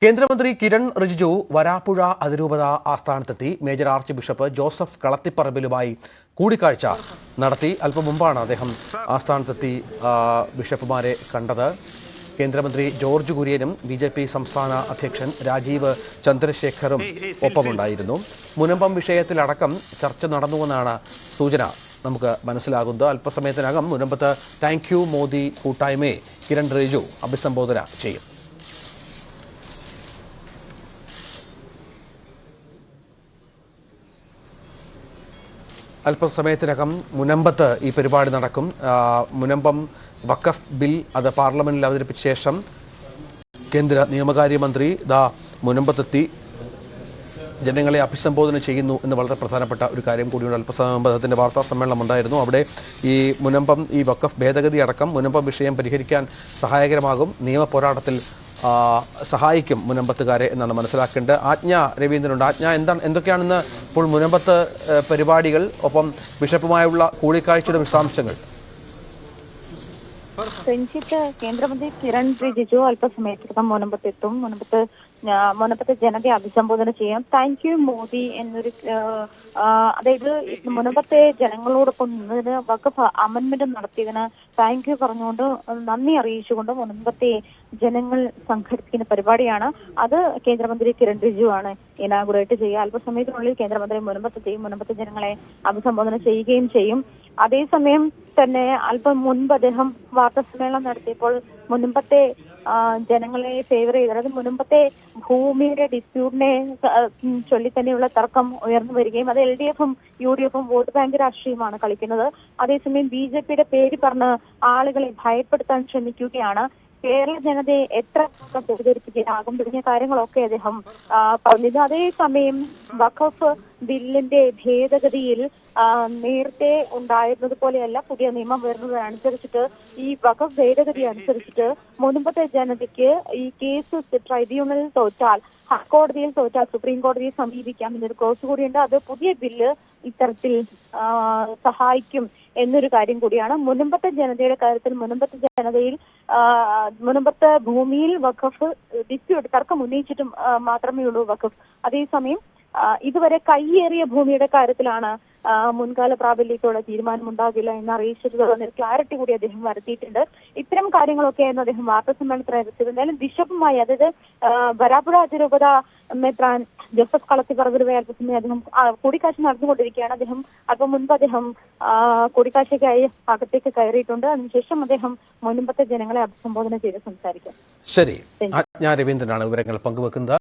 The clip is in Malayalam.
കേന്ദ്രമന്ത്രി കിരൺ റിജിജു വരാപ്പുഴ അതിരൂപത ആസ്ഥാനത്തെത്തി മേജർ ആർച്ച് ബിഷപ്പ് ജോസഫ് കളത്തിപ്പറമ്പിലുമായി കൂടിക്കാഴ്ച നടത്തി. അല്പം മുമ്പാണ് അദ്ദേഹം ആസ്ഥാനത്തെത്തി ബിഷപ്പുമാരെ കണ്ടത്. കേന്ദ്രമന്ത്രി ജോർജ് കുര്യനും ബി.ജെ.പി. സംസ്ഥാന അധ്യക്ഷൻ രാജീവ് ചന്ദ്രശേഖറും ഒപ്പമുണ്ടായിരുന്നു. മുനമ്പം വിഷയത്തിലടക്കം ചർച്ച നടന്നുവെന്നാണ് സൂചന നമുക്ക് മനസ്സിലാകുന്നത്. അല്പസമയത്തിനകം മുനമ്പത്ത് താങ്ക് യു മോദി കൂട്ടായ്മയെ കിരൺ റിജിജു അഭിസംബോധന ചെയ്യും. അല്പസമയത്തിനകം മുനമ്പത്ത് ഈ പരിപാടി നടക്കും. മുനമ്പം വഖഫ് ബിൽ അത് പാർലമെന്റിൽ അവതരിപ്പിച്ച ശേഷം കേന്ദ്ര നിയമകാര്യമന്ത്രി മുനമ്പത്തെത്തി ജനങ്ങളെ അഭിസംബോധന ചെയ്യുന്നു എന്ന് വളരെ പ്രധാനപ്പെട്ട ഒരു കാര്യം കൂടിയുണ്ട്. അല്പസമയം അദ്ദേഹത്തിൻ്റെ വാർത്താ സമ്മേളനം ഉണ്ടായിരുന്നു. അവിടെ ഈ മുനമ്പം ഈ വഖഫ് ഭേദഗതി അടക്കം മുനമ്പം വിഷയം പരിഹരിക്കാൻ സഹായകരമാകും, നിയമ പോരാട്ടത്തിൽ സഹായിക്കും മുനമ്പത്തുകാരെ എന്നാണ് മനസ്സിലാക്കേണ്ടത്. ആജ്ഞ രവീന്ദ്രനുണ്ട്. ആജ്ഞ എന്തൊക്കെയാണെന്ന് ഇപ്പോൾ മുനമ്പത്ത് പരിപാടികൾ, ഒപ്പം ബിഷപ്പുമായുള്ള കൂടിക്കാഴ്ചയുടെ വിശദാംശങ്ങൾ? കേന്ദ്രമന്ത്രി കിരൺ റിജിജു അല്പസമയത്തിനകം മുനമ്പത്തെത്തും. മുനമ്പത്തെ ജനതയെ അഭിസംബോധന ചെയ്യാം. താങ്ക് യു മോദി എന്നൊരു അതായത് മുനമ്പത്തെ ജനങ്ങളോടൊപ്പം നിന്നതിന് വഖഫ് അമെന്റ്മെന്റ് നടത്തിയതിന് താങ്ക് യു പറഞ്ഞുകൊണ്ട് നന്ദി അറിയിച്ചുകൊണ്ട് മുനമ്പത്തെ ജനങ്ങൾ സംഘടിപ്പിക്കുന്ന പരിപാടിയാണ്. അത് കേന്ദ്രമന്ത്രി കിരൺ റിജിജു ആണ് ഇനാഗുറേറ്റ് ചെയ്യുക. അല്പസമയത്തിനുള്ളിൽ കേന്ദ്രമന്ത്രി മുനമ്പത്തെയും മുനമ്പത്തെ ജനങ്ങളെ അഭിസംബോധന ചെയ്യുകയും ചെയ്യും. അതേസമയം തന്നെ അല്പം മുൻപ് അദ്ദേഹം വാർത്താ സമ്മേളനം നടത്തിയപ്പോൾ മുനമ്പത്തെ ജനങ്ങളെ ഫേവർ ചെയ്ത്, അതായത് മുനമ്പത്തെ ഭൂമിയുടെ ഡിസ്പ്യൂട്ടിനെ ചൊല്ലി തന്നെയുള്ള തർക്കം ഉയർന്നു വരികയും അത് LDFും UDFും വോട്ട് ബാങ്ക് രാഷ്ട്രീയമാണ് കളിക്കുന്നത്. അതേസമയം BJPയുടെ പേര് പറഞ്ഞ് ആളുകളെ ഭയപ്പെടുത്താൻ ശ്രമിക്കുകയാണ്. കേരള ജനതയെ എത്ര തെറ്റിദ്ധരിപ്പിക്കാനാകും തുടങ്ങിയ കാര്യങ്ങളൊക്കെ അദ്ദേഹം പറഞ്ഞിരുന്നു. അതേസമയം വഖഫ് ബില്ലിന്റെ ഭേദഗതിയിൽ നേരത്തെ ഉണ്ടായിരുന്നത് പോലെയല്ല പുതിയ നിയമം വരുന്നതനുസരിച്ചിട്ട് ഈ വഖഫ് ഭേദഗതി അനുസരിച്ചിട്ട് മുൻപത്തെ ജനതയ്ക്ക് ഈ കേസ് ട്രൈബ്യൂണലിൽ തോറ്റാൽ, ഹൈക്കോടതിയിൽ തോറ്റാൽ സുപ്രീം കോടതിയെ സമീപിക്കാം എന്നൊരു ക്ലോസ് കൂടിയുണ്ട്. അത് പുതിയ ബില്ല് ഇത്തരത്തിൽ സഹായിക്കും എന്നൊരു കാര്യം കൂടിയാണ്. മുനമ്പത്തെ ജനതയുടെ കാര്യത്തിൽ മുനമ്പത്തെ ഭൂമിയിൽ വഖഫ് ഡിസ്പ്യൂട്ട് തർക്കം ഉന്നയിച്ചിട്ടും മാത്രമേ ഉള്ളൂ വഖഫ്. അതേസമയം ഇതുവരെ കൈയേറിയ ഭൂമിയുടെ കാര്യത്തിലാണ് മുൻകാല പ്രാബല്യത്തോടെ തീരുമാനമുണ്ടാകില്ല എന്ന് അറിയിച്ചത് ക്ലാരിറ്റി കൂടി അദ്ദേഹം വരുത്തിയിട്ടുണ്ട്. ഇത്തരം കാര്യങ്ങളൊക്കെയായിരുന്നു അദ്ദേഹം വാർത്താ സമ്മേളനത്തിൽ അറിയിച്ചത്. എന്തായാലും ബിഷപ്പുമായി, അതായത് വരാപ്പുഴ അതിരൂപത മെത്രാൻ ജോസഫ് കളത്തിപ്പറമ്പിലുമായി അല്പസമയം അദ്ദേഹം കൂടിക്കാഴ്ച നടന്നുകൊണ്ടിരിക്കുകയാണ്. അല്പം മുൻപ് അദ്ദേഹം കൂടിക്കാഴ്ചയ്ക്കായി അകത്തേക്ക് കയറിയിട്ടുണ്ട്. അതിനുശേഷം അദ്ദേഹം മുൻപത്തെ ജനങ്ങളെ അഭിസംബോധന ചെയ്ത് സംസാരിക്കും. ശരി, ഞാൻ രവീന്ദ്രനാണ് വിവരങ്ങൾ പങ്കുവെക്കുന്നത്.